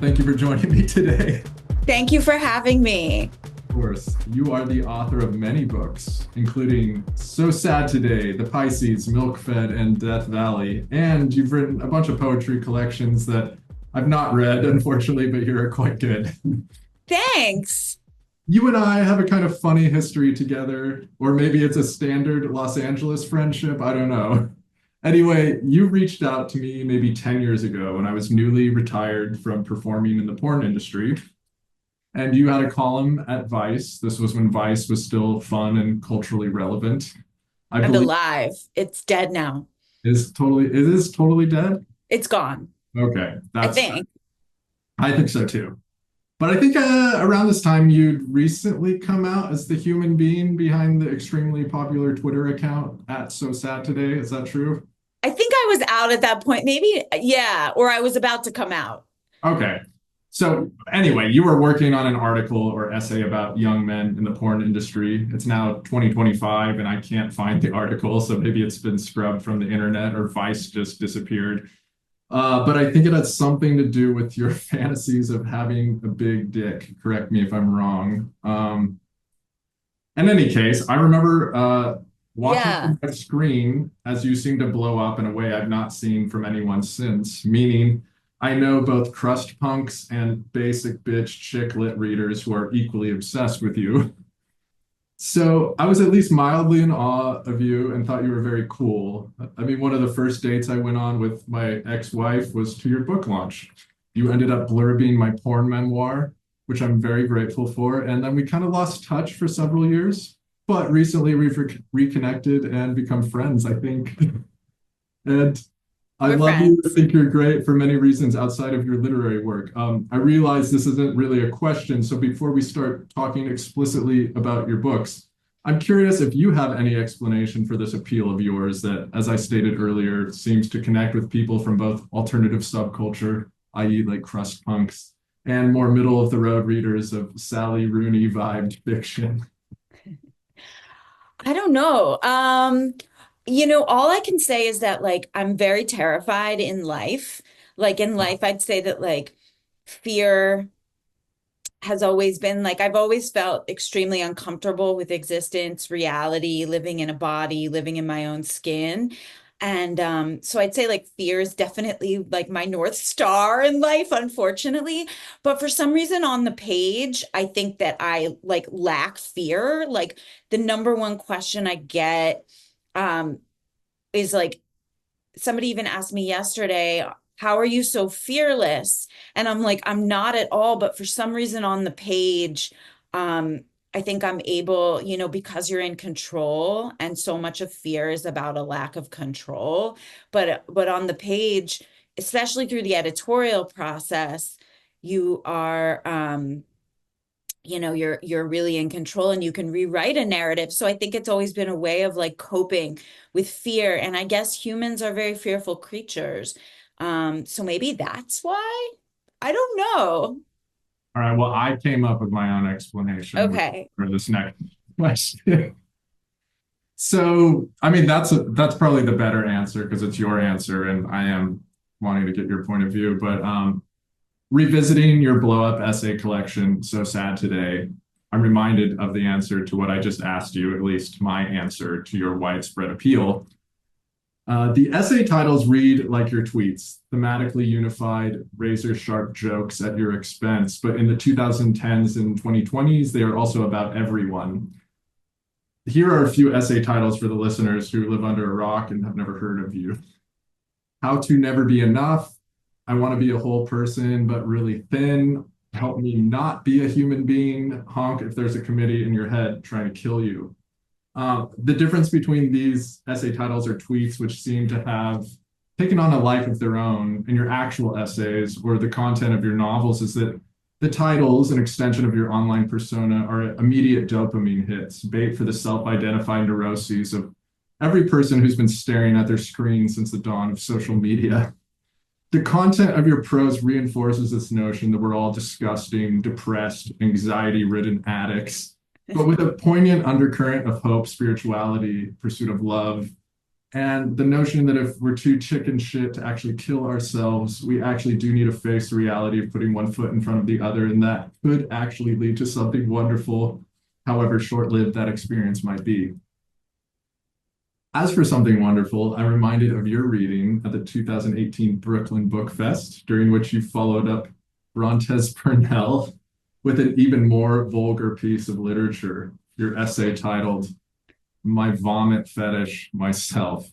Thank you for joining me today. Thank you for having me. Of course, you are the author of many books, including So Sad Today, The Pisces, Milk Fed, and Death Valley. And you've written a bunch of poetry collections that I've not read, unfortunately, but here are quite good. Thanks. You and I have a kind of funny history together, or maybe it's a standard Los Angeles friendship. I don't know. Anyway, you reached out to me maybe 10 years ago when I was newly retired from performing in the porn industry. And you had a column at Vice. This was when Vice was still fun and culturally relevant. I And believe alive. It's dead now. it is totally dead. It's gone, Okay, I that's think. I think so too. But I think around this time you'd recently come out as the human being behind the extremely popular Twitter account at So Sad Today. Is that true? I think I was out at that point. Maybe, yeah, or I was about to come out. Okay. So anyway, you were working on an article or essay about young men in the porn industry. It's now 2025 and I can't find the article, so maybe it's been scrubbed from the internet or Vice just disappeared. But I think it has something to do with your fantasies of having a big dick. Correct me if I'm wrong. In any case, I remember watching Yeah. the screen as you seem to blow up in a way I've not seen from anyone since, meaning I know both crust punks and basic bitch chick lit readers who are equally obsessed with you. So I was at least mildly in awe of you and thought you were very cool. I mean, one of the first dates I went on with my ex-wife was to your book launch. You ended up blurbing my porn memoir, which I'm very grateful for. And then we kind of lost touch for several years, but recently we've reconnected and become friends, I think. And I We're love you. I friends. think you're great for many reasons outside of your literary work. I realize this isn't really a question, so before we start talking explicitly about your books, I'm curious if you have any explanation for this appeal of yours that, as I stated earlier, seems to connect with people from both alternative subculture, i.e., like crust punks, and more middle of the road readers of Sally Rooney vibed fiction. I don't know. All I can say is that like I'm very terrified in life. Like in life, I'd say that like fear has always been like I've always felt extremely uncomfortable with existence, reality, living in a body, living in my own skin. And so I'd say like fear is definitely like my North Star in life, unfortunately. But for some reason on the page, I think that I like lack fear. Like the number one question I get um is like somebody even asked me yesterday, how are you so fearless? And I'm like, I'm not at all, but for some reason on the page, um, I think I'm able, because you're in control and so much of fear is about a lack of control. But on the page, especially through the editorial process, you are you're really in control and you can rewrite a narrative. So I think it's always been a way of like coping with fear. And I guess humans are very fearful creatures. So maybe that's why. I don't know. All right, well, I came up with my own explanation Okay. for this next question. So, I mean, that's probably the better answer because it's your answer, and I am wanting to get your point of view. But revisiting your blow up essay collection, So Sad Today, I'm reminded of the answer to what I just asked you, at least my answer to your widespread appeal. The essay titles read like your tweets, thematically unified, razor sharp jokes at your expense. But in the 2010s and 2020s, they are also about everyone. Here are a few essay titles for the listeners who live under a rock and have never heard of you. How to Never Be Enough. I want to be a whole person, but really thin. Help me not be a human being. Honk if there's a committee in your head trying to kill you. The difference between these essay titles or tweets, which seem to have taken on a life of their own, and your actual essays or the content of your novels, is that the titles, an extension of your online persona, are immediate dopamine hits, bait for the self-identified neuroses of every person who's been staring at their screen since the dawn of social media. The content of your prose reinforces this notion that we're all disgusting, depressed, anxiety-ridden addicts, but with a poignant undercurrent of hope, spirituality, pursuit of love, And the notion that if we're too chicken shit to actually kill ourselves, we actually do need to face the reality of putting one foot in front of the other, and that could actually lead to something wonderful, however short-lived that experience might be. As for something wonderful, I'm reminded of your reading at the 2018 Brooklyn Book Fest, during which you followed up Brontes Purnell with an even more vulgar piece of literature, your essay titled My Vomit Fetish Myself.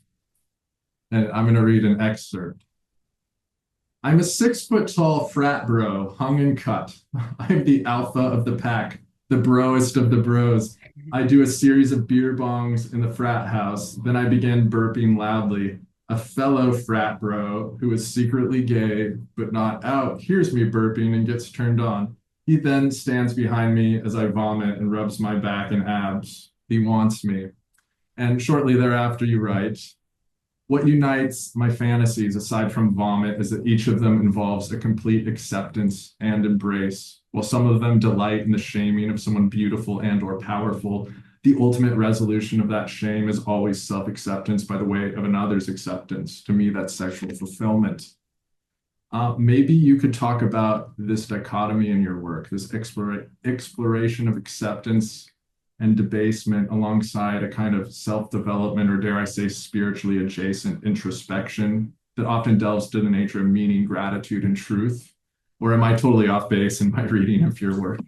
And I'm going to read an excerpt. I'm a 6 foot tall frat bro, hung and cut. I'm the alpha of the pack, the broest of the bros. I do a series of beer bongs in the frat house. Then I begin burping loudly. A fellow frat bro who is secretly gay but not out hears me burping and gets turned on. He then stands behind me as I vomit and rubs my back and abs. He wants me. And shortly thereafter, you write, what unites my fantasies, aside from vomit, is that each of them involves a complete acceptance and embrace. While some of them delight in the shaming of someone beautiful and or powerful, the ultimate resolution of that shame is always self-acceptance by the way of another's acceptance. To me, that's sexual fulfillment. Maybe you could talk about this dichotomy in your work, this exploration of acceptance and debasement alongside a kind of self-development, or dare I say, spiritually adjacent introspection that often delves to the nature of meaning, gratitude, and truth? Or am I totally off base in my reading of your work?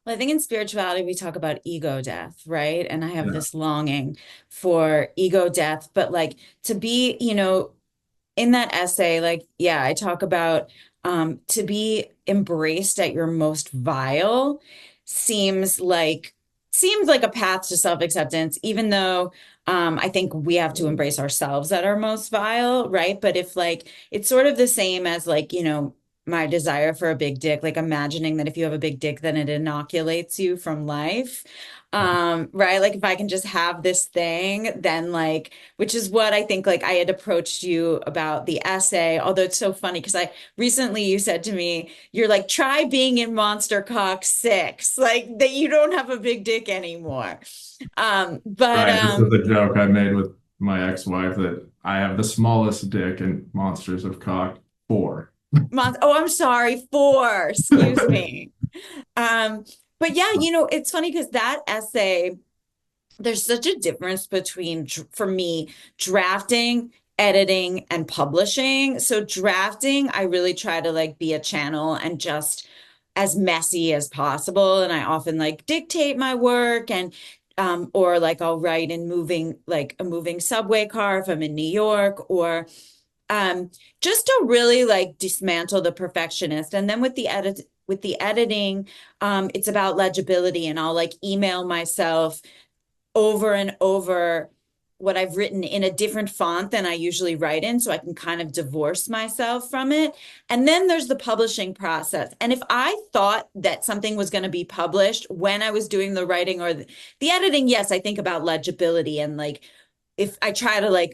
Well, I think in spirituality, we talk about ego death, right? And I have Yeah. this longing for ego death, but like to be, in that essay, like, yeah, I talk about to be embraced at your most vile seems like seems like a path to self-acceptance, even though I think we have to embrace ourselves at our most vile, right? But if like it's sort of the same as like, my desire for a big dick, like imagining that if you have a big dick, then it inoculates you from life. Right? Like if I can just have this thing, then like, which is what I think like I had approached you about the essay, although it's so funny because I recently you said to me, you're like, try being in Monster Cock 6, like that you don't have a big dick anymore. Um, but Right. This is um a joke I made with my ex-wife that I have the smallest dick in Monsters of Cock 4. oh, I'm sorry, 4, excuse me. Um, but yeah, it's funny because that essay there's such a difference between, for me, drafting, editing, and publishing. So drafting, I really try to like be a channel and just as messy as possible. And I often like dictate my work and or like I'll write in like a moving subway car if I'm in New York, or um, just to really like dismantle the perfectionist. And then with the editing, it's about legibility, and I'll like email myself over and over what I've written in a different font than I usually write in, so I can kind of divorce myself from it. And then there's the publishing process. And if I thought that something was going to be published when I was doing the writing or the editing, yes, I think about legibility and like if I try to like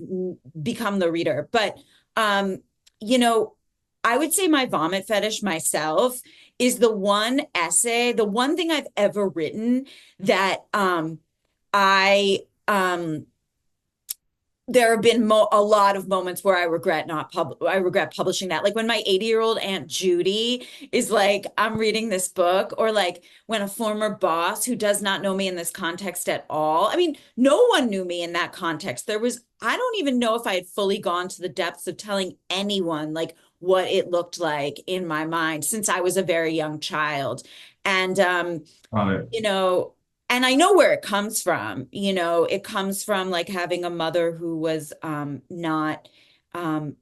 become the reader. But um, you know, I would say my vomit fetish myself is the one essay, the one thing I've ever written that I there have been a lot of moments where I regret publishing that. Like when my 80-year-old Aunt Judy is like, I'm reading this book, or like when a former boss who does not know me in this context at all. I mean, no one knew me in that context. I don't even know if I had fully gone to the depths of telling anyone like what it looked like in my mind since I was a very young child. And Got it. you know, and I know where it comes from. It comes from like having a mother who was um, not an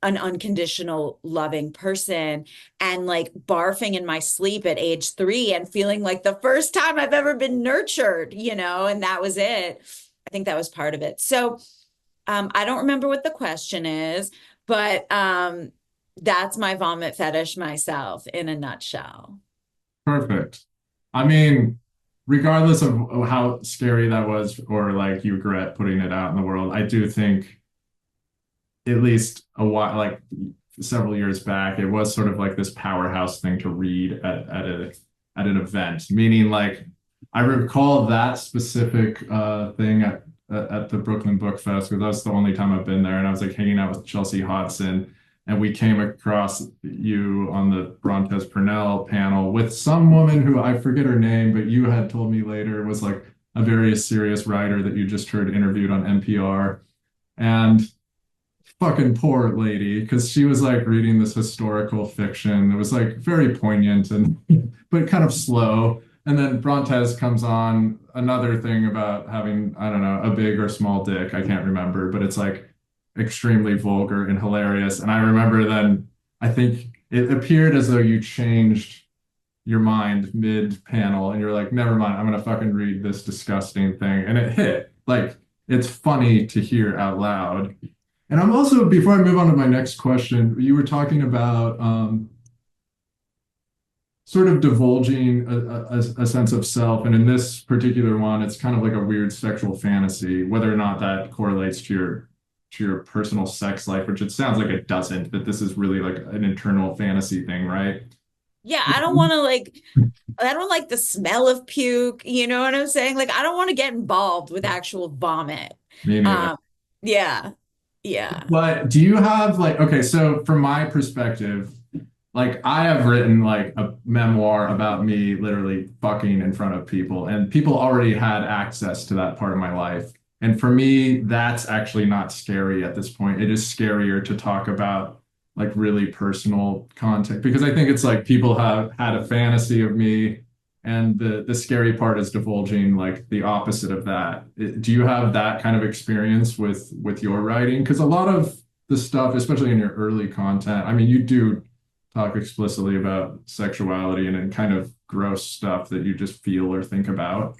unconditional loving person, and like barfing in my sleep at age 3 and feeling like the first time I've ever been nurtured, and that was it. I think that was part of it. So I don't remember what the question is, but that's my vomit fetish myself in a nutshell. Perfect. I mean, regardless of how scary that was, or like you regret putting it out in the world, I do think at least a while, like several years back, it was sort of like this powerhouse thing to read at an event. Meaning, like I recall that specific thing at at the Brooklyn Book Fest because that's the only time I've been there, and I was like hanging out with Chelsea Hodson, and we came across you on the Brontes Purnell panel with some woman who I forget her name, but you had told me later was like a very serious writer that you just heard interviewed on NPR, and fucking poor lady because she was like reading this historical fiction. It was like very poignant and but kind of slow. And then Brontes comes on another thing about having, I don't know, a big or small dick. I can't remember, but it's like extremely vulgar and hilarious. And I remember then I think it appeared as though you changed your mind mid-panel and you're like, never mind, I'm gonna fucking read this disgusting thing. And it hit. Like it's funny to hear out loud. And I'm also, before I move on to my next question, you were talking about sort of divulging a sense of self. And in this particular one, it's kind of like a weird sexual fantasy, whether or not that correlates to your personal sex life, which it sounds like it doesn't, that this is really like an internal fantasy thing, right? Yeah, I don't want to like I don't like the smell of puke, you know what I'm saying? Like I don't want to get involved with actual vomit. Me neither. Um yeah. Yeah. But do you have like, okay, so from my perspective, like I have written like a memoir about me literally fucking in front of people, and people already had access to that part of my life. And for me, that's actually not scary at this point. It is scarier to talk about like really personal content because I think it's like people have had a fantasy of me, and the scary part is divulging like the opposite of that. Do you have that kind of experience with your writing? Because a lot of the stuff, especially in your early content, I mean, you do talk explicitly about sexuality and kind of gross stuff that you just feel or think about.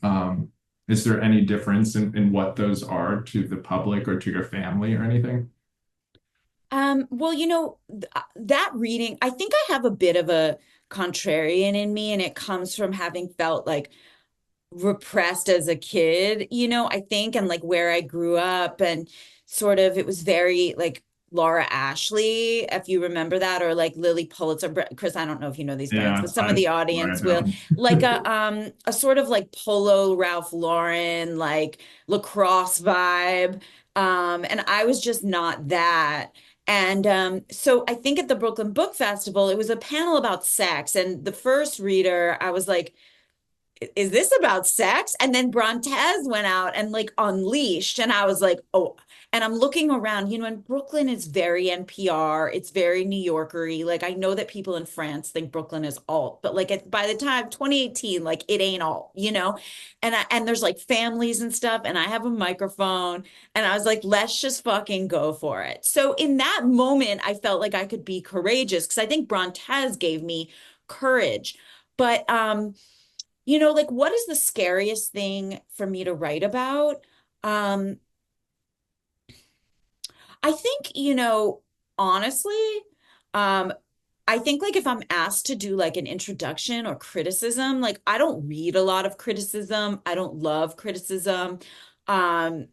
Is there any difference in what those are to the public or to your family or anything? Well, that reading, I think I have a bit of a contrarian in me, and it comes from having felt like repressed as a kid, I think, and like where I grew up and sort of it was very like Laura Ashley, if you remember that, or like Lily Pulitzer. Chris, I don't know if you know these brands, Yeah, but some of the right audience will now. like a sort of like Polo Ralph Lauren, like lacrosse vibe. And I was just not that. And so I think at the Brooklyn Book Festival, it was a panel about sex. And the first reader, I was like, is this about sex? And then Brontes went out and like unleashed. And I was like, oh, and I'm looking around, and Brooklyn is very NPR. It's very New Yorkery. Like I know that people in France think Brooklyn is alt, but like by the time 2018, like it ain't alt. And there's like families and stuff, and I have a microphone, and I was like, let's just fucking go for it. So in that moment, I felt like I could be courageous because I think Brontes gave me courage. But like what is the scariest thing for me to write about? Um, I think, honestly, um, I think like if I'm asked to do like an introduction or criticism, like I don't read a lot of criticism. I don't love criticism. Um,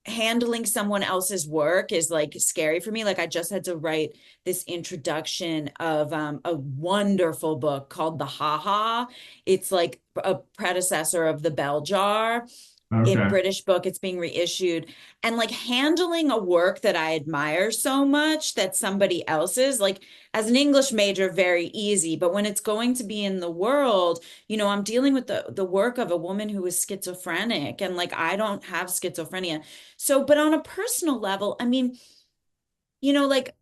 Handling someone else's work is like scary for me. Like I just had to write this introduction of a wonderful book called The Ha Ha. It's like a predecessor of The Bell Jar. Okay. British book. It's being reissued. And like handling a work that I admire so much that somebody else's, like as an English major, very easy. But when it's going to be in the world, I'm dealing with the work of a woman who is schizophrenic, and like I don't have schizophrenia. So, but on a personal level, like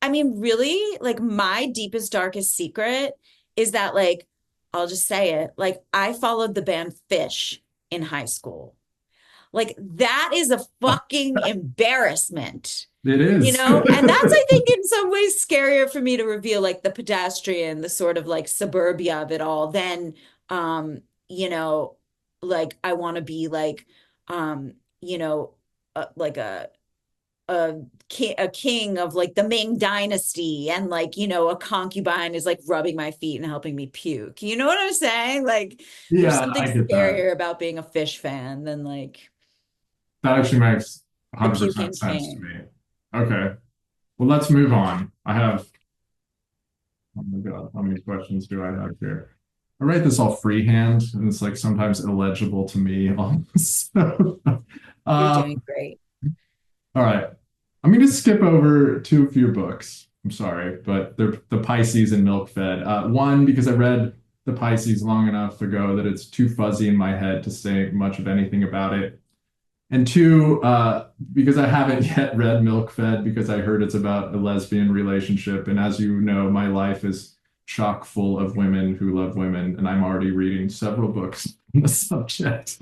really, like my deepest, darkest secret is that like I'll just say it, like I followed the band Fish in high school. Like that is a fucking embarrassment, It is. And that's, I think, in some ways scarier for me to reveal, like the pedestrian, the sort of like suburbia of it all, than, um, you know, like I want to be like, um, you know, like a king of like the Ming dynasty, and like, a concubine is like rubbing my feet and helping me puke. You know what I'm saying? Like, there's Yeah, something I get that. scarier about being a Fish fan than like That actually makes the 100% puking sense to king. me. Okay. Well, let's move on. I have, oh my God, how many questions do I have here? I write this all freehand, and it's like sometimes illegible to me almost. So, You're um, doing great. all right. I'm going to skip over two of your books. I'm sorry, but they're the Pisces and Milk Fed. One, because I read the Pisces long enough ago that it's too fuzzy in my head to say much of anything about it. And two, because I haven't yet read Milk Fed because I heard it's about a lesbian relationship. And as you know, my life is chock full of women who love women, and I'm already reading several books on the subject.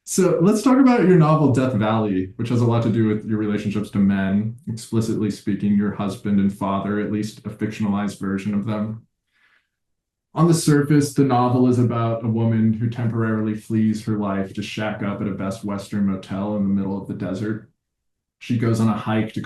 So let's talk about your novel Death Valley, which has a lot to do with your relationships to men, explicitly speaking, your husband and father, at least a fictionalized version of them. On the surface, the novel is about a woman who temporarily flees her life to shack up at a Best Western motel in the middle of the desert. She goes on a hike to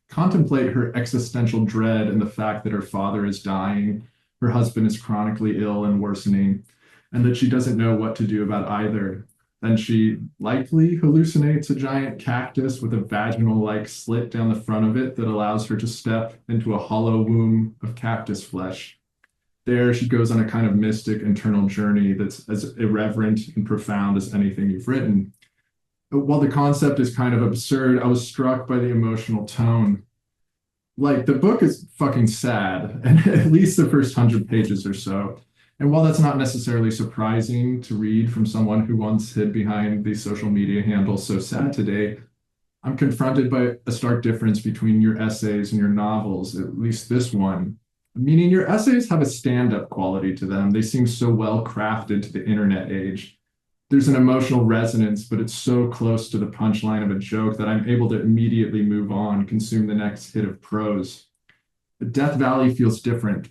contemplate her existential dread and the fact that her father is dying, her husband is chronically ill and worsening, and that she doesn't know what to do about either. Then she likely hallucinates a giant cactus with a vaginal like slit down the front of it that allows her to step into a hollow womb of cactus flesh. There, she goes on a kind of mystic internal journey that's as irreverent and profound as anything you've written. While the concept is kind of absurd, I was struck by the emotional tone. Like, the book is fucking sad, and at least the first 100 pages or so. And while that's not necessarily surprising to read from someone who once hid behind the social media handle "so sad today," I'm confronted by a stark difference between your essays and your novels, at least this one. Meaning your essays have a stand-up quality to them. They seem so well crafted to the internet age. There's an emotional resonance, but it's so close to the punchline of a joke that I'm able to immediately move on, consume the next hit of prose. But Death Valley feels different.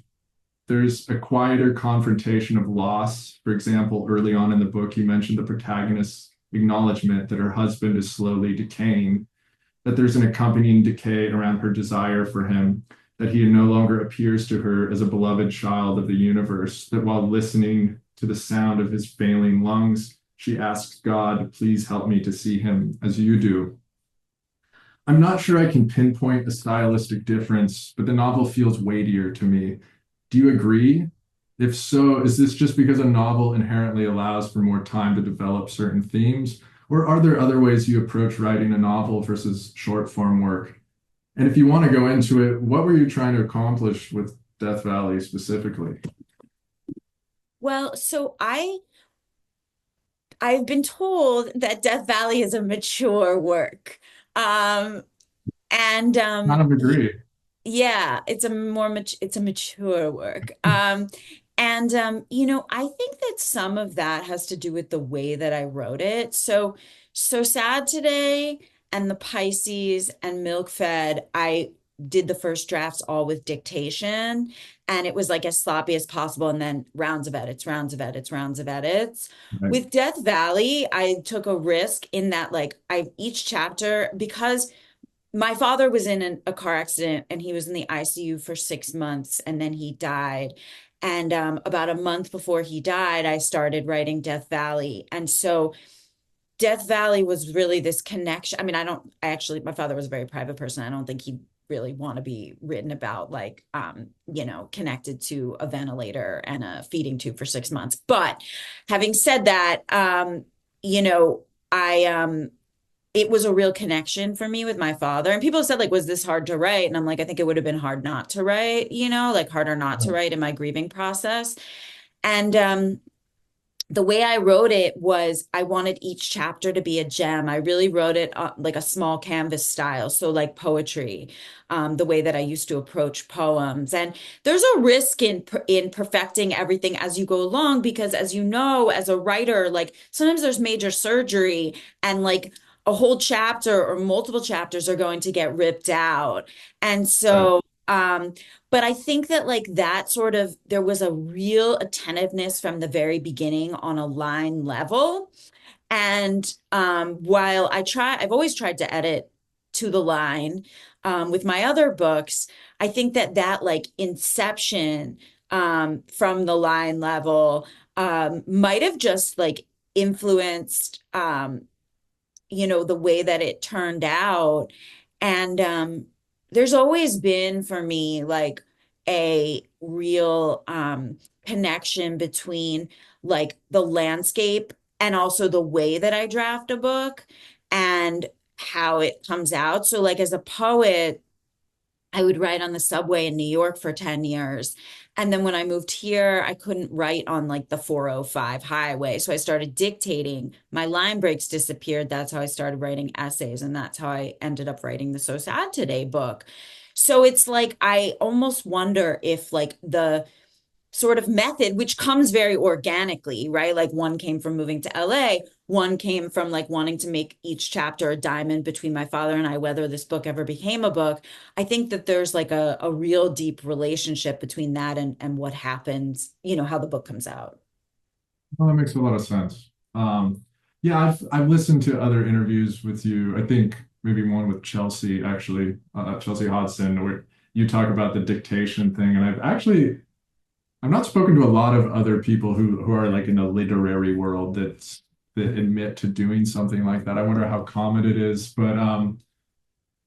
There's a quieter confrontation of loss. For example, early on in the book, you mentioned the protagonist's acknowledgement that her husband is slowly decaying, that there's an accompanying decay around her desire for him, that he no longer appears to her as a beloved child of the universe, that while listening to the sound of his failing lungs, she asks God, please help me to see him as you do. I'm not sure I can pinpoint a stylistic difference, but the novel feels weightier to me. Do you agree? If so, is this just because a novel inherently allows for more time to develop certain themes? Or are there other ways you approach writing a novel versus short form work? And if you want to go into it, what were you trying to accomplish with Death Valley specifically? Well, I've been told that Death Valley is a mature work. Um, and Kind of agree. Yeah, it's a mature work. I think that some of that has to do with the way that I wrote it. So Sad Today and the Pisces and Milk Fed, I did the first drafts all with dictation, and it was like as sloppy as possible, and then rounds of edits, rounds of edits, rounds of edits. Right. With Death Valley, I took a risk in that like I each chapter because my father was in a car accident and he was in the ICU for 6 months and then he died. And about a month before he died, I started writing Death Valley. And so Death Valley was really this connection. I mean, my father was a very private person. I don't think he'd really want to be written about like, connected to a ventilator and a feeding tube for 6 months. But having said that, you know, I, it was a real connection for me with my father. And people said, like, was this hard to write? And I'm like, I think it would have been hard not to write, like harder not to write in my grieving process. And the way I wrote it was I wanted each chapter to be a gem. I really wrote it like a small canvas style, so like poetry, the way that I used to approach poems. And there's a risk in perfecting everything as you go along because, as you know, as a writer, like sometimes there's major surgery and like a whole chapter or multiple chapters are going to get ripped out. And Right. so but I think that like that sort of there was a real attentiveness from the very beginning on a line level. And while I've always tried to edit to the line with my other books, I think that that like inception from the line level might have just like influenced the way that it turned out. And there's always been for me like a real connection between like the landscape and also the way that I draft a book and how it comes out. So like as a poet, I would write on the subway in New York for 10 years. And then when I moved here, I couldn't write on like the 405 highway. So I started dictating. My line breaks disappeared. That's how I started writing essays. And that's how I ended up writing the So Sad Today book. So it's like I almost wonder if like the sort of method, which comes very organically, right? Like one came from moving to LA, one came from like wanting to make each chapter a diamond between my father and I, whether this book ever became a book. I think that there's like a real deep relationship between that and what happens, how the book comes out. Well, that makes a lot of sense. Yeah, I've listened to other interviews with you. I think maybe one with Chelsea, actually, Chelsea Hodson, where you talk about the dictation thing. And I've not spoken to a lot of other people who are like in the literary world that admit to doing something like that. I wonder how common it is, but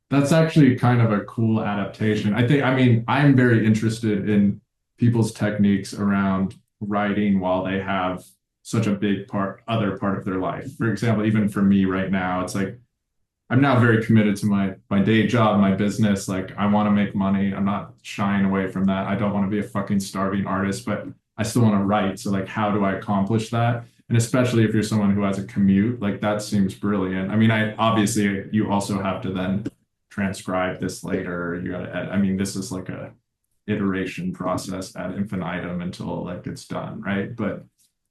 that's actually kind of a cool adaptation. I mean, I'm very interested in people's techniques around writing while they have such a big other part of their life. For example, even for me right now, it's like I'm now very committed to my day job, my business. Like I want to make money. I'm not shying away from that. I don't want to be a fucking starving artist, but I still want to write. So like, how do I accomplish that? And especially if you're someone who has a commute, like that seems brilliant. I mean, I obviously you also have to then transcribe this later. You got to edit. I mean, this is like a iteration process ad infinitum until like it's done, right? But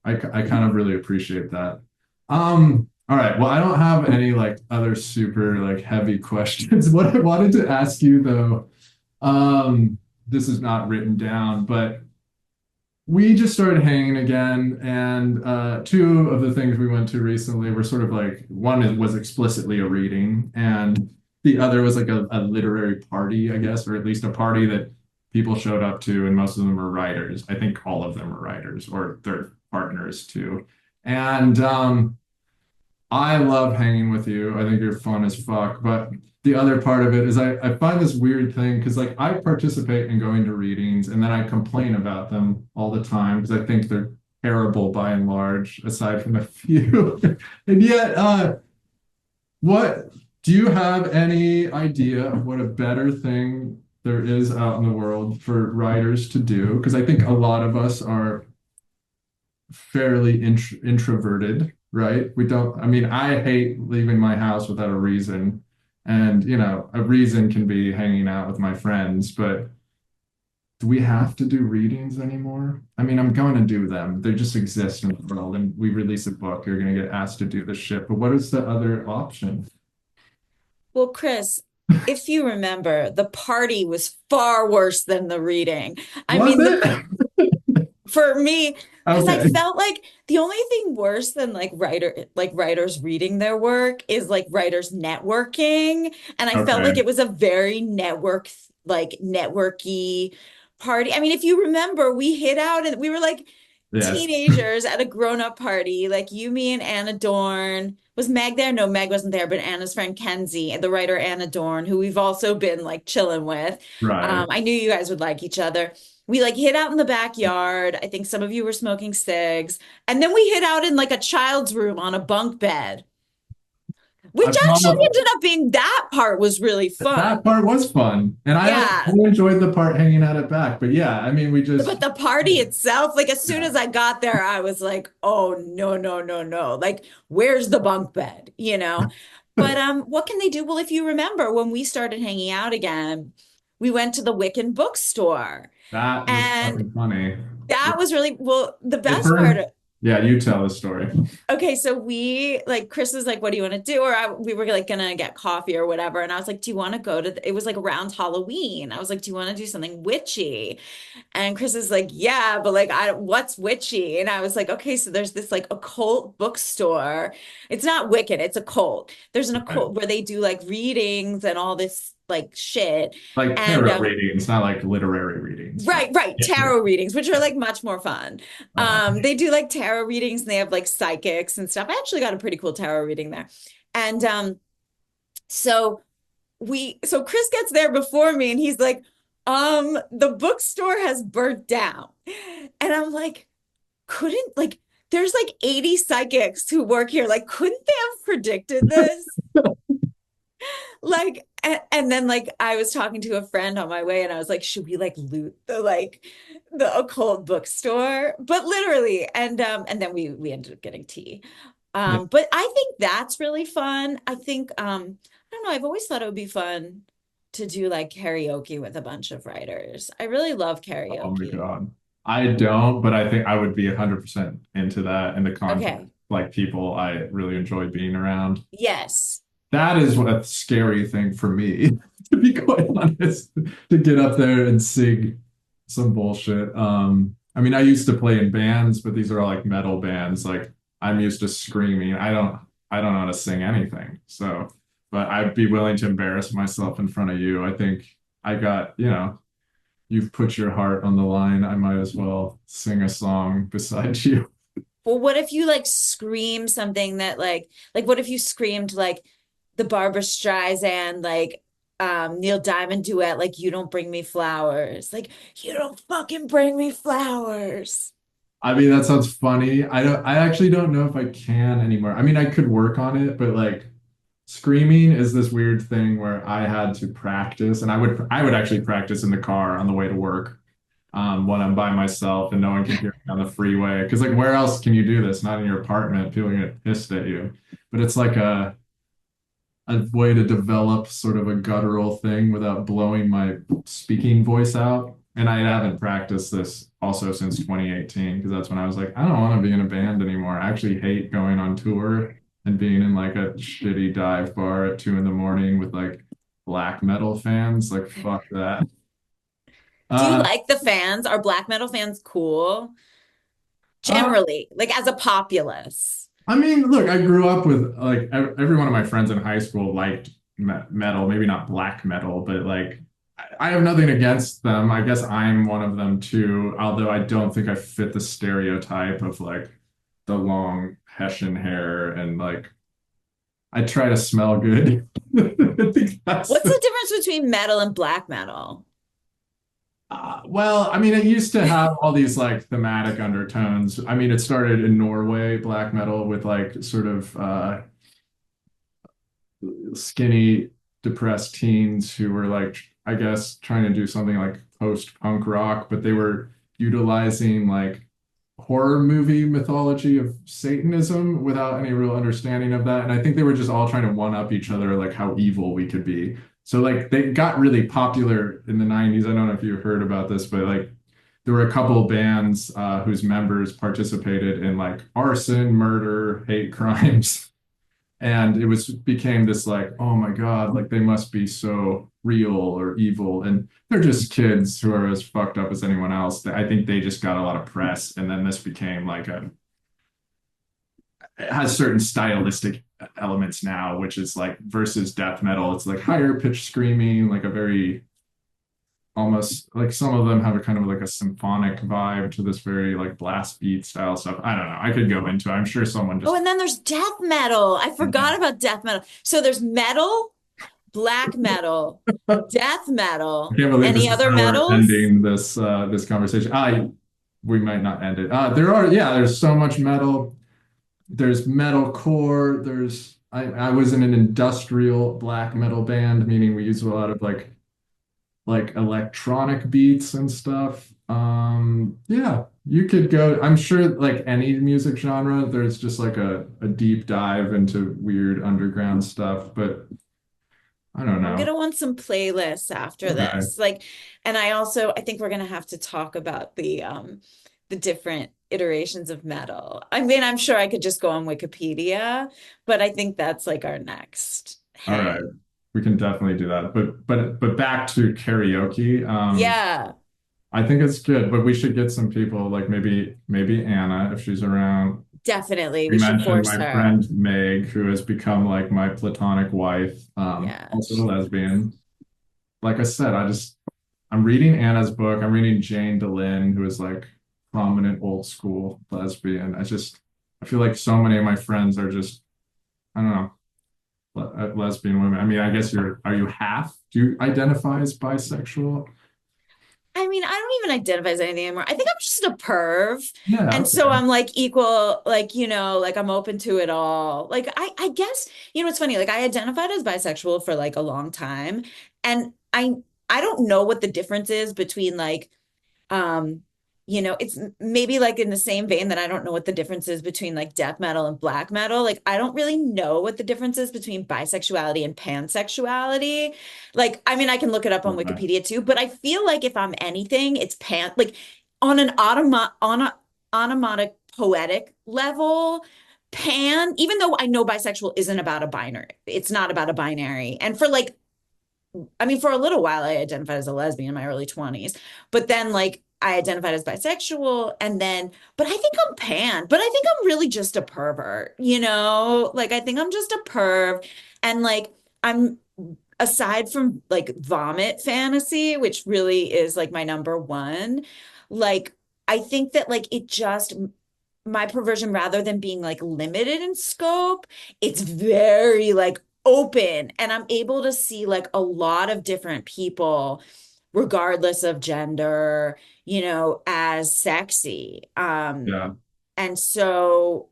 I kind of really appreciate that. All right. Well, I don't have any like other super like heavy questions. What I wanted to ask you though, this is not written down, but we just started hanging again, and two of the things we went to recently were sort of like was explicitly a reading, and the other was like a literary party, I guess, or at least a party that people showed up to, and most of them were writers. I think all of them were writers or their partners too. And I love hanging with you. I think you're fun as fuck. But the other part of it is I find this weird thing because like I participate in going to readings and then I complain about them all the time because I think they're terrible by and large, aside from a few. And yet, what do you have any idea of what a better thing there is out in the world for writers to do? Because I think a lot of us are fairly introverted, right? We don't, I mean, I hate leaving my house without a reason. And, a reason can be hanging out with my friends, but do we have to do readings anymore? I mean, I'm going to do them. They just exist in the world. And we release a book, you're going to get asked to do this shit. But what is the other option? Well, Chris, if you remember, the party was far worse than the reading. I Was mean, it? for me, because I Okay. felt like the only thing worse than like writers reading their work is like writers networking. And I felt like Okay. it was a very networky party. I mean, if you remember, we hid out and we were like Yes. teenagers at a grown-up party, like you, me, and Anna Dorn. Was Meg there? No, Meg wasn't there, but Anna's friend Kenzie and the writer Anna Dorn, who we've also been like chilling with. Right. I knew you guys would like each other. We like hid out in the backyard. I think some of you were smoking cigs. And then we hid out in like a child's room on a bunk bed, I which actually promise ended up being that part was really that fun. part was fun. And I Yeah. enjoyed the part hanging out at back. But yeah, I mean, we just, But the party itself, like as soon yeah. as I got there, I was like, oh no, no, no, no. Like, where's the bunk bed? But what can they do? Well, if you remember when we started hanging out again, we went to the Wiccan bookstore. That was And fucking funny. that was really well, the It best part. burned. Yeah, you tell the story. Okay, so we like Chris was like, "What do you want to do?" We were like gonna get coffee or whatever, and I was like, "Do you want to go to?" It was like around Halloween. I was like, "Do you want to do something witchy?" And Chris is like, "Yeah, but like, what's witchy?" And I was like, "Okay, so there's this like occult bookstore. It's not Wiccan, it's occult. There's an Right. occult where they do like readings and all this like shit." Like And tarot readings, not like literary readings, right? right, Yeah. tarot readings, which are like much more fun. Uh-huh. They do like tarot readings and they have like psychics and stuff. I actually got a pretty cool tarot reading there. And so so Chris gets there before me and he's like, The bookstore has burnt down. And I'm like, couldn't like there's like 80 psychics who work here. Like, couldn't they have predicted this? Like, and then like I was talking to a friend on my way and I was like, should we like loot the occult bookstore? But literally, and then we ended up getting tea. Yeah. But I think that's really fun. I think I don't know, I've always thought it would be fun to do like karaoke with a bunch of writers. I really love Oh my karaoke. God. I don't, but I think I would be 100% into that in the context, Okay. like people I really enjoy being around. Yes. That is a scary thing for me, to be quite honest, to get up there and sing some bullshit. I mean, I used to play in bands, but these are all like metal bands. Like I'm used to screaming. I don't know how to sing anything. So, but I'd be willing to embarrass myself in front of you. I think I got, you've put your heart on the line. I might as well sing a song beside you. Well, what if you like scream something that like what if you screamed like the Barbara Streisand Neil Diamond duet like you don't bring me flowers. Like you don't fucking bring me flowers. I mean, that sounds funny. I actually don't know if I can anymore. I mean, I could work on it, but like screaming is this weird thing where I had to practice and I would actually practice in the car on the way to work when I'm by myself and no one can hear me on the freeway. Because like where else can you do this? Not in your apartment. People get pissed at you. But it's like a way to develop sort of a guttural thing without blowing my speaking voice out. And I haven't practiced this also since 2018 because that's when I was like, I don't want to be in a band anymore. I actually hate going on tour and being in like a shitty dive bar at 2 in the morning with like black metal fans. Like, fuck that. Do you Uh, like the fans? Are black metal fans cool? uh, Generally, like as a populace. I mean, look, I grew up with like every one of my friends in high school liked metal, maybe not black metal, but like I have nothing against them. I guess I'm one of them too, although I don't think I fit the stereotype of like the long Hessian hair and like I try to smell good. I think that's What's the the difference between metal and black metal? well, I mean, it used to have all these like thematic undertones. I mean, it started in Norway, black metal, with like sort of skinny, depressed teens who were like, I guess, trying to do something like post-punk rock, but they were utilizing like horror movie mythology of Satanism without any real understanding of that. And I think they were just all trying to one up each other, like how evil we could be. So like they got really popular in the 90s. I don't know if you heard about this, but like there were a couple of bands whose members participated in like arson, murder, hate crimes. And it was became this like, oh my God, like they must be so real or evil. And they're just kids who are as fucked up as anyone else. I think they just got a lot of press. And then this became like it has certain stylistic elements now, which is like versus death metal. It's like higher pitch screaming, like a very almost like some of them have a kind of like a symphonic vibe to this very like blast beat style stuff. I don't know. I could go into it. I'm sure someone Oh, just and then there's death metal. I forgot about death metal. So there's metal, black metal, death I metal. can't believe this Any is other how we're metals? ending this conversation. We might not end it. There's so much metal. There's metal core. I was in an industrial black metal band, meaning we use a lot of like electronic beats and stuff. Yeah, you could go. I'm sure like any music genre, there's just like a deep dive into weird underground stuff, but I don't I'm know. gonna want some playlists after Okay. this. And I think we're gonna have to talk about the different iterations of metal. I mean, I'm sure I could just go on Wikipedia, but I think that's like our next All right. hang. We can definitely do that. But back to karaoke. Yeah, I think it's good, but we should get some people like maybe Anna if she's around. definitely. We We should mentioned force my her. friend Meg, who has become like my platonic wife, Yeah. also a lesbian. Like I said, I'm reading Anna's book. I'm reading Jane DeLynn, who is like prominent old school lesbian. I feel like so many of my friends are just I don't know lesbian women. I mean, I guess are you half? Do you identify as bisexual? I mean, I don't even identify as anything anymore. I think I'm just a perv. Yeah, And so okay. I'm like equal, like, like I'm open to it all. Like I guess, it's funny, like I identified as bisexual for like a long time. And I don't know what the difference is between like um, it's maybe like in the same vein that I don't know what the difference is between like death metal and black metal. Like I don't really know what the difference is between bisexuality and pansexuality. Like, I mean, I can look it up on Okay. Wikipedia too, but I feel like if I'm anything, it's like on an automatic poetic level. Even though I know bisexual isn't about a binary, it's not about a binary. And for like I mean, for a little while, I identified as a lesbian in my early 20s, but then like I identified as bisexual and then, but I think I'm pan, but I think I'm really just a pervert, Like I think I'm just a perv and like I'm aside from like vomit fantasy, which really is like my number one, like I think that like it just my perversion rather than being like limited in scope, it's very like open and I'm able to see like a lot of different people regardless of gender, as sexy. Yeah. And so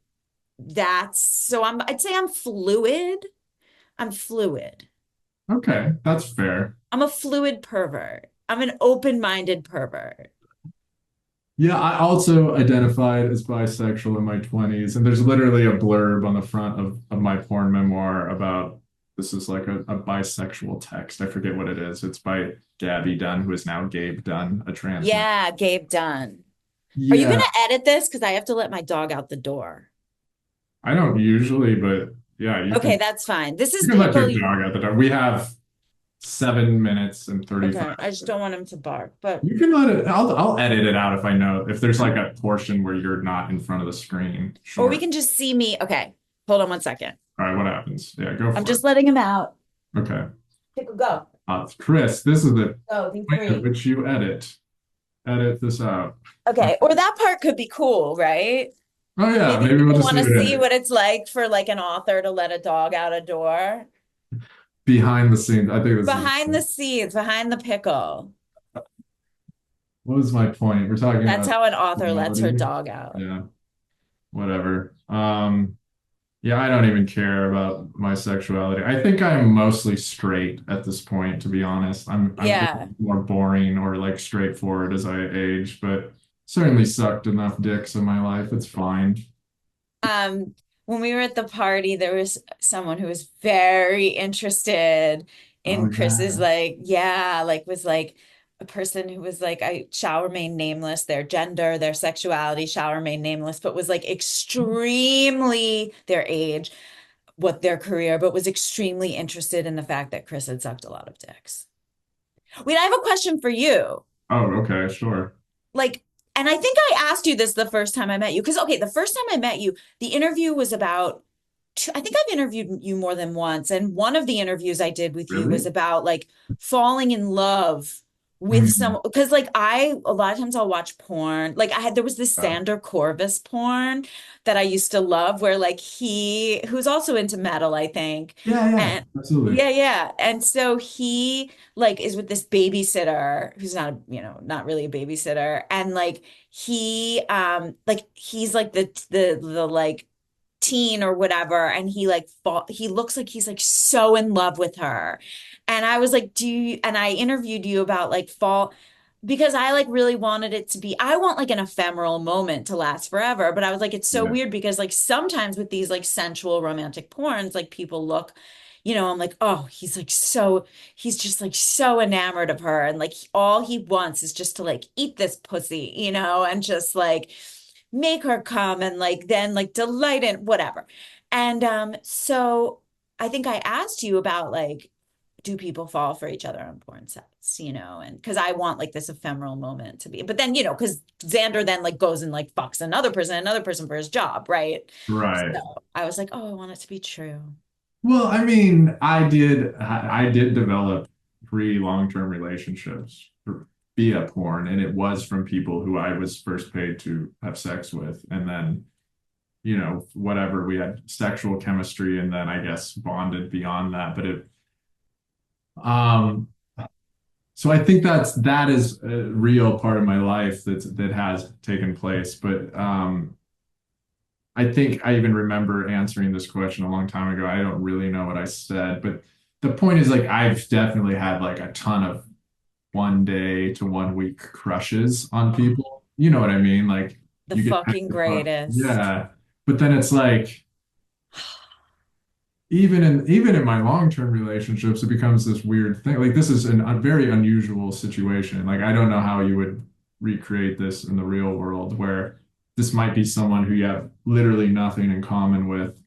I'd say I'm fluid. I'm fluid. Okay. That's fair. I'm a fluid pervert. I'm an open-minded pervert. Yeah, I also identified as bisexual in my 20s, and there's literally a blurb on the front of my porn memoir about this is like a bisexual text. I forget what it is. It's by Gabby Dunn, who is now Gabe Dunn, a trans man. Yeah, Gabe Dunn. Are you Yeah, gonna edit this? Because I have to let my dog out the door. I don't usually, but yeah, Okay, that's fine. This you is can let your people. dog out the door. We have 7 minutes and 35. Okay, I just don't want him to bark, but You can let it, I'll edit it out if I know if there's like a portion where you're not in front of the screen. or we Sure. can just see me. Okay, hold on one second. All right, what happens? Yeah, go I'm for it. just letting him out. Okay. Pickle, go. Chris, this is the Go, think point at three. which you edit this out. Okay, or that part could be cool, right? Oh yeah, Maybe maybe we'll people just want to leave it see in what it's like for like an author to let a dog out a door. behind the scenes. I think this is Behind the scenes, behind the pickle. what was my point? We're talking That's about how an author lets her reality. dog out. Yeah, whatever. Yeah, I don't even care about my sexuality. I think I'm mostly straight at this point, to be honest. I'm Yeah. getting more boring or like straightforward as I age, but certainly sucked enough dicks in my life. It's fine. When we were at the party, there was someone who was very interested Oh in Chris's, yeah. like, yeah, like was like a person who was like, I shall remain nameless, their gender, their sexuality shall remain nameless, but was like extremely their age, what their career, but was extremely interested in the fact that Chris had sucked a lot of dicks. Wait, I have a question for you. Oh, okay, sure. Like, and I think I asked you this the first time I met you. Because, okay, the first time I met you, the interview was about, I think I've interviewed you more than once. And one of the interviews I did with you was Really? about like falling in love with Hmm. some, because like a lot of times I'll watch porn. Like there was this Yeah, Sander Corvus porn that I used to love where like who's also into metal, I think. yeah, And absolutely. yeah, yeah. And so he like is with this babysitter who's not, not really a babysitter. And like he's like the like teen or whatever and he looks like he's like so in love with her and I was like and I interviewed you about like fall because I like really wanted it to be I want like an ephemeral moment to last forever but I was like it's so Yeah, weird because like sometimes with these like sensual romantic porns like people look I'm like oh he's just like so enamored of her and like all he wants is just to like eat this pussy and just like make her come and like then like delight in whatever. And so I think I asked you about like do people fall for each other on porn sets, and because I want like this ephemeral moment to be, but then because Xander then like goes and like fucks another person for his job, right? right. So I was like, oh, I want it to be true. Well, I mean, I did develop three long-term relationships via porn, and it was from people who I was first paid to have sex with, and then, whatever, we had sexual chemistry, and then I guess bonded beyond that. Um, So I think that is a real part of my life that has taken place. But I think I even remember answering this question a long time ago. I don't really know what I said, but the point is like I've definitely had like a ton of 1 day to 1 week crushes on Oh, people. You know what I mean? Like the you get fucking greatest. yeah. But then it's like even in my long-term relationships, it becomes this weird thing. Like this is a very unusual situation. Like I don't know how you would recreate this in the real world where this might be someone who you have literally nothing in common with,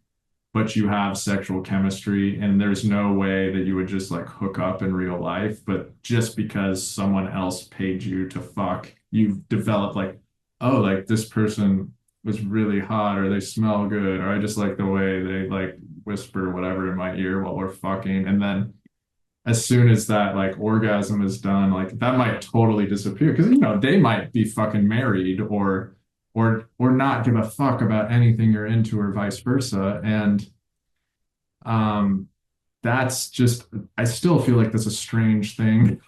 but you have sexual chemistry, and there's no way that you would just like hook up in real life. But just because someone else paid you to fuck, you've developed like, oh, like this person was really hot, or they smell good, or I just like the way they like whisper whatever in my ear while we're fucking. And then as soon as that like orgasm is done, like that might totally disappear because they might be fucking married or not give a fuck about anything you're into or vice versa. And um, that's just, I still feel like that's a strange thing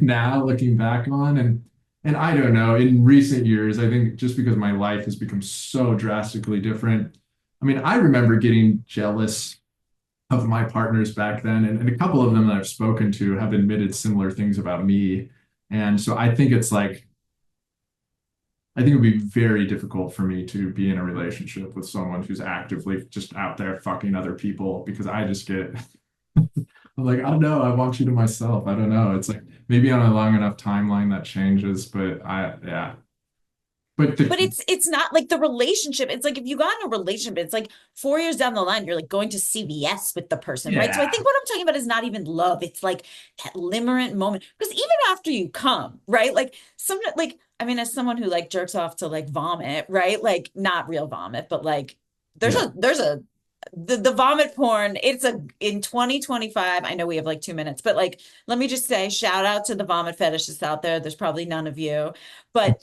now looking back on. And I don't know, in recent years, I think just because my life has become so drastically different. I mean, I remember getting jealous of my partners back then, and a couple of them that I've spoken to have admitted similar things about me. And so I think it's like, I think it would be very difficult for me to be in a relationship with someone who's actively just out there fucking other people because I just get I'm like, I don't know. I want you to myself. I don't know. It's like maybe on a long enough timeline that changes, but yeah. But But it's not like the relationship. It's like if you got in a relationship, it's like 4 years down the line, you're like going to CVS with the person, right? So I yeah, think what I'm talking about is not even love. It's like that limerent moment. Because even after you come, right? Like some like I mean, as someone who like jerks off to like vomit, right? Like not real vomit, but like yeah. there's a the vomit porn, it's a in 2025. I know we have like 2 minutes, but like let me just say, shout out to the vomit fetishists out there. There's probably none of you, but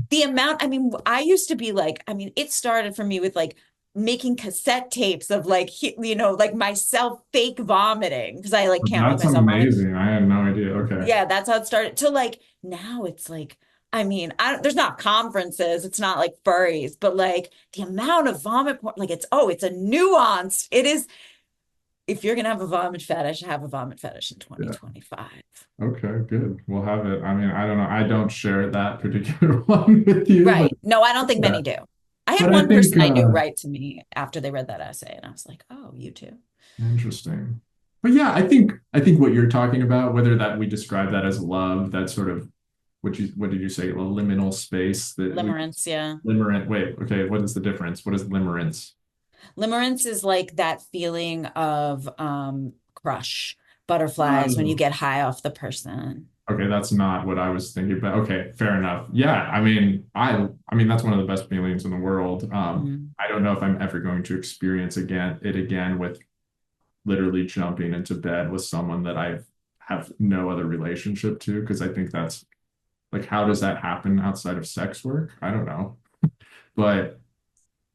the amount, I mean, I used to be like, I mean, it started for me with like making cassette tapes of like, like myself fake vomiting because I like can't make That's myself vomit. amazing. I had no idea. Okay. Yeah, that's how it started. To like now it's like, I mean, there's not conferences, it's not like furries, but like the amount of vomit porn, like it's a nuance. It is, if you're gonna have a vomit fetish, have a vomit fetish in Yeah. 2025. Okay, good. We'll have it. I mean, I don't know. I don't share that particular one with you, but Right. No, I don't think yeah. many do. I had But I one think person I knew write to me after they read that essay, and I was like, oh, you too. interesting. But yeah, I think what you're talking about, whether that we describe that as love, that sort of what did you say, a liminal space that we Limerence, yeah. limerent. Wait, okay, what is the difference? What is limerence? Limerence is like that feeling of crush, butterflies when you Oh, get high off the person. okay, that's not what I was thinking, but okay, fair enough. Yeah, I mean that's one of the best feelings in the world. Mm. I don't know if I'm ever going to experience it again with literally jumping into bed with someone that I have no other relationship to, because I think that's like, how does that happen outside of sex work? I don't know. But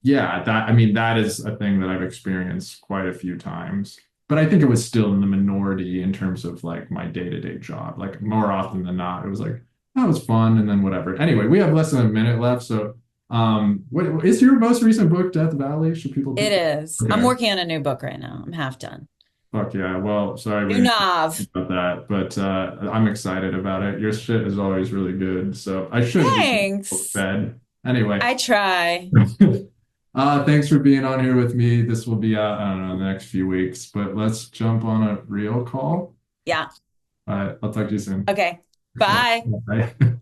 yeah, I mean, that is a thing that I've experienced quite a few times. But I think it was still in the minority in terms of like my day-to-day job. Like more often than not, it was like, that was fun and then whatever. Anyway, we have less than a minute left. So what is your most recent book, Death Valley? Should people It pick that? is. I'm Okay. working on a new book right now. I'm half done. Fuck yeah. Well, sorry we New didn't Nav. talk about that, but I'm excited about it. Your shit is always really good. So I should just be Thanks. fed. Anyway. I try. Thanks for being on here with me. This will be out, I don't know, the next few weeks, but let's jump on a real call. Yeah. All right, I'll talk to you soon. Okay. Okay. Bye. Bye.